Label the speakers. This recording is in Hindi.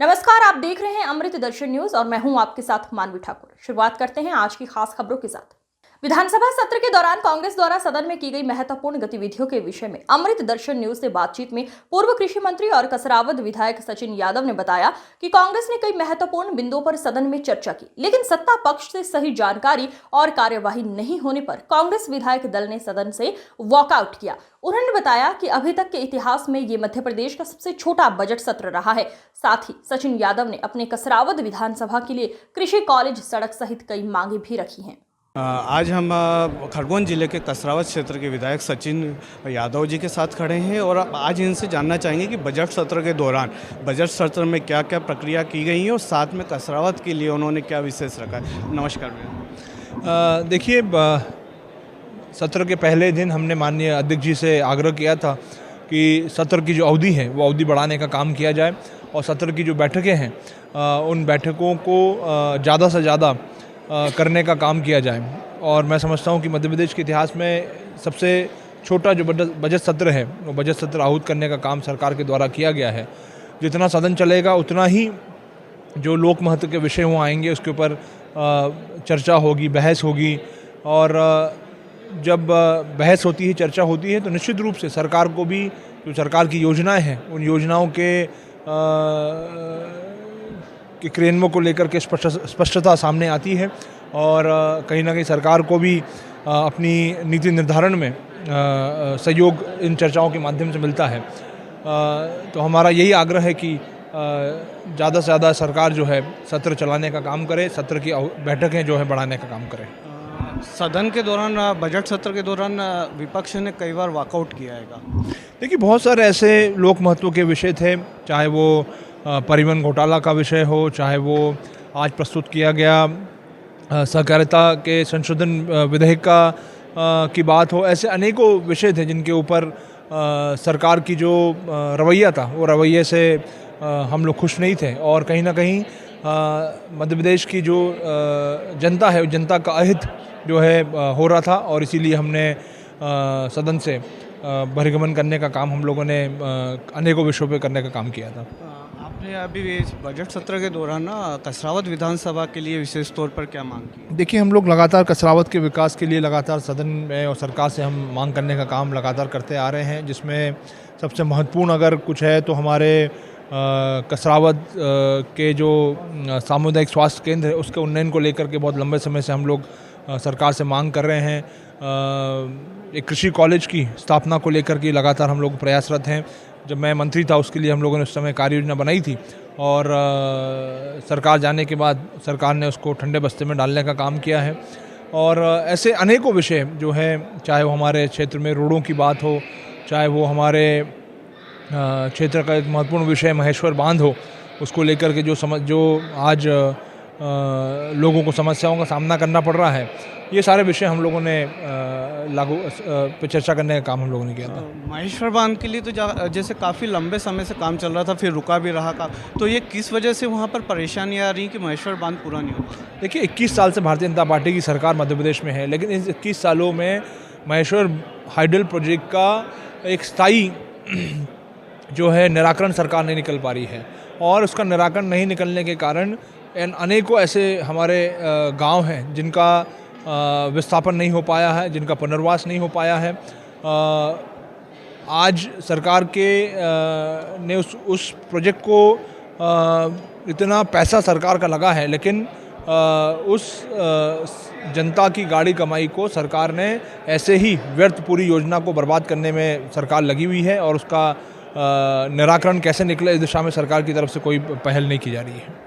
Speaker 1: नमस्कार, आप देख रहे हैं अमृत दर्शन न्यूज और मैं हूं आपके साथ मानवी ठाकुर। शुरुआत करते हैं आज की खास खबरों के साथ। विधानसभा सत्र के दौरान कांग्रेस द्वारा सदन में की गई महत्वपूर्ण गतिविधियों के विषय में अमृत दर्शन न्यूज से बातचीत में पूर्व कृषि मंत्री और कसरावद विधायक सचिन यादव ने बताया कि कांग्रेस ने कई महत्वपूर्ण बिंदुओं पर सदन में चर्चा की, लेकिन सत्ता पक्ष से सही जानकारी और कार्यवाही नहीं होने पर कांग्रेस विधायक दल ने सदन से वॉकआउट किया। उन्होंने बताया कि अभी तक के इतिहास में ये मध्य प्रदेश का सबसे छोटा बजट सत्र रहा है। साथ ही सचिन यादव ने अपने कसरावद विधानसभा के लिए कृषि कॉलेज, सड़क सहित कई मांगे भी रखी हैं।
Speaker 2: आज हम खरगोन जिले के कसरावद क्षेत्र के विधायक सचिन यादव जी के साथ खड़े हैं और आज इनसे जानना चाहेंगे कि बजट सत्र के दौरान बजट सत्र में क्या क्या प्रक्रिया की गई है और साथ में कसरावद के लिए उन्होंने क्या विशेष रखा है। नमस्कार भैया।
Speaker 3: देखिए, सत्र के पहले दिन हमने माननीय अध्यक्ष जी से आग्रह किया था कि सत्र की जो अवधि है वो अवधि बढ़ाने का काम किया जाए और सत्र की जो बैठकें हैं उन बैठकों को ज़्यादा से ज़्यादा करने का काम किया जाए। और मैं समझता हूँ कि मध्य प्रदेश के इतिहास में सबसे छोटा जो बजट सत्र है वो बजट सत्र आहूत करने का काम सरकार के द्वारा किया गया है। जितना सदन चलेगा उतना ही जो लोक महत्व के विषय वहाँ आएंगे उसके ऊपर चर्चा होगी, बहस होगी। और जब बहस होती है, चर्चा होती है, तो निश्चित रूप से सरकार को भी जो सरकार की योजनाएं हैं उन योजनाओं के क्रियान्वयन को लेकर के स्पष्टता सामने आती है और कहीं ना कहीं सरकार को भी अपनी नीति निर्धारण में सहयोग इन चर्चाओं के माध्यम से मिलता है। तो हमारा यही आग्रह है कि ज़्यादा से ज़्यादा सरकार जो है सत्र चलाने का काम करे, सत्र की बैठकें जो है बढ़ाने का काम करे।
Speaker 2: सदन के दौरान, बजट सत्र के दौरान विपक्ष ने कई बार वॉकआउट किया है।
Speaker 3: देखिए, बहुत सारे ऐसे लोक महत्व के विषय थे, चाहे वो परिवहन घोटाला का विषय हो, चाहे वो आज प्रस्तुत किया गया सहकारिता के संशोधन विधेयक का की बात हो। ऐसे अनेकों विषय थे जिनके ऊपर सरकार की जो रवैया था वो रवैये से हम लोग खुश नहीं थे और कहीं ना कहीं मध्य प्रदेश की जो जनता है, जनता का अहित जो है हो रहा था और इसीलिए हमने सदन से बहिर्गमन करने का काम हम लोगों ने अनेकों विषयों पे करने का काम किया था।
Speaker 2: आपने अभी इस बजट सत्र के दौरान ना कसरावद विधानसभा के लिए विशेष तौर पर क्या मांग की?
Speaker 3: देखिए, हम लोग लगातार कसरावद के विकास के लिए लगातार सदन में और सरकार से हम मांग करने का काम लगातार करते आ रहे हैं, जिसमें सबसे महत्वपूर्ण अगर कुछ है तो हमारे कसरावद के जो सामुदायिक स्वास्थ्य केंद्र है उसके उन्नयन को लेकर के बहुत लंबे समय से हम लोग सरकार से मांग कर रहे हैं। एक कृषि कॉलेज की स्थापना को लेकर के लगातार हम लोग प्रयासरत हैं। जब मैं मंत्री था उसके लिए हम लोगों ने उस समय कार्य योजना बनाई थी और सरकार जाने के बाद सरकार ने उसको ठंडे बस्ते में डालने का काम किया है। और ऐसे अनेकों विषय जो है, चाहे वो हमारे क्षेत्र में रोडों की बात हो, चाहे वो हमारे क्षेत्र का एक महत्वपूर्ण विषय महेश्वर बांध हो, उसको लेकर के जो आज लोगों को समस्याओं का सामना करना पड़ रहा है, ये सारे विषय हम लोगों ने लागू पे चर्चा करने का काम हम लोगों ने किया था।
Speaker 2: महेश्वर बांध के लिए तो जैसे काफ़ी लंबे समय से काम चल रहा था, फिर रुका भी रहा का, तो ये किस वजह से वहाँ पर परेशानी आ रही कि महेश्वर बांध पूरा नहीं होता?
Speaker 3: देखिए, 21 साल से भारतीय जनता पार्टी की सरकार मध्य प्रदेश में है, लेकिन इस 21 सालों में महेश्वर हाइडल प्रोजेक्ट का एक स्थायी जो है निराकरण सरकार नहीं निकल पा रही है और उसका निराकरण नहीं निकलने के कारण अनेकों ऐसे हमारे गांव हैं जिनका विस्थापन नहीं हो पाया है, जिनका पुनर्वास नहीं हो पाया है। आज सरकार के ने उस प्रोजेक्ट को इतना पैसा सरकार का लगा है, लेकिन उस जनता की गाड़ी कमाई को सरकार ने ऐसे ही व्यर्थ पूरी योजना को बर्बाद करने में सरकार लगी हुई है और उसका निराकरण कैसे निकले इस दिशा में सरकार की तरफ से कोई पहल नहीं की जा रही है।